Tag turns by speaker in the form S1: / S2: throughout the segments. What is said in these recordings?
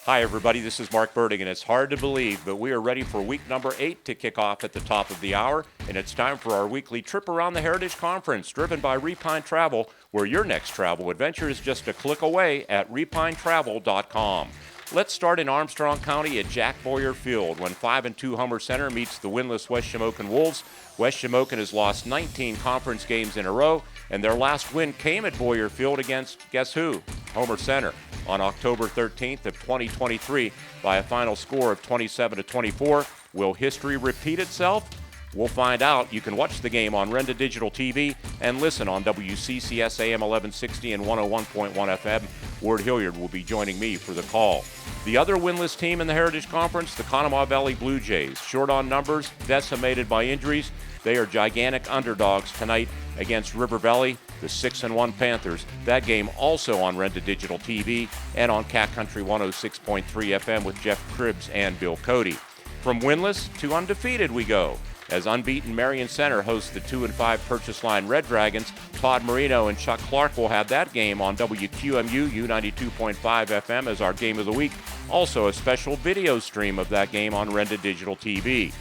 S1: Hi, everybody. This is Mark Burdick, and it's hard to believe, but we are ready for week number 8 to kick off at the top of the hour, and it's time for our weekly trip around the Heritage Conference, driven by Repine Travel, where your next travel adventure is just a click away at repinetravel.com. Let's start in Armstrong County at Jack Boyer Field when 5-2 Homer Center meets the winless West Shamokin Wolves. West Shamokin has lost 19 conference games in a row, and their last win came at Boyer Field against, guess who? Homer Center on October 13th of 2023 by a final score of 27-24. Will history repeat itself? We'll find out. You can watch the game on Renda Digital TV and listen on WCCS AM 1160 and 101.1 FM. Ward Hilliard will be joining me for the call. The other winless team in the Heritage Conference, the Conemaugh Valley Blue Jays. Short on numbers, decimated by injuries. They are gigantic underdogs tonight against River Valley, the 6-1 Panthers. That game also on Renda Digital TV and on Cat Country 106.3 FM with Jeff Cribbs and Bill Cody. From winless to undefeated we go, as unbeaten Marion Center hosts the 2-5 Purchase Line Red Dragons. Todd Marino and Chuck Clark will have that game on WQMU U92.5 FM as our game of the week. Also a special video stream of that game on Renda Digital TV.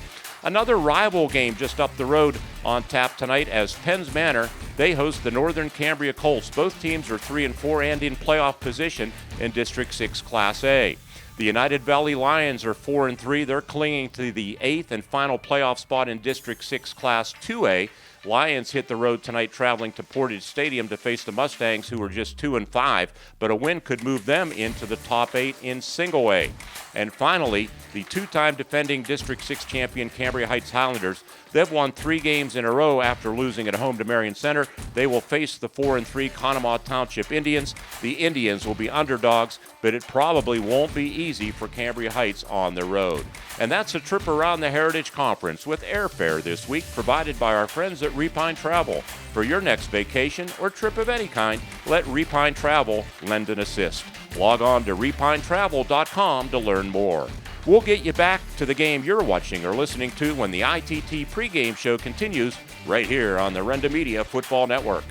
S1: Another rival game just up the road on tap tonight as Penns Manor, they host the Northern Cambria Colts. Both teams are 3-4 and in playoff position in District 6 Class A. The United Valley Lions are 4-3. They're clinging to the 8th and final playoff spot in District 6 Class 2A. Lions hit the road tonight traveling to Portage Stadium to face the Mustangs, who are just 2-5, but a win could move them into the top 8 in Single A. And finally, the two-time defending District 6 champion Cambria Heights Highlanders, they've won 3 games in a row after losing at home to Marion Center. They will face the 4-3 Conemaugh Township Indians. The Indians will be underdogs, but it probably won't be easy for Cambria Heights on the road. And that's a trip around the Heritage Conference with airfare this week provided by our friends at Repine Travel. For your next vacation or trip of any kind, let Repine Travel lend an assist. Log on to repinetravel.com to learn more. We'll get you back to the game you're watching or listening to when the ITT pregame show continues right here on the Renda Media Football Network.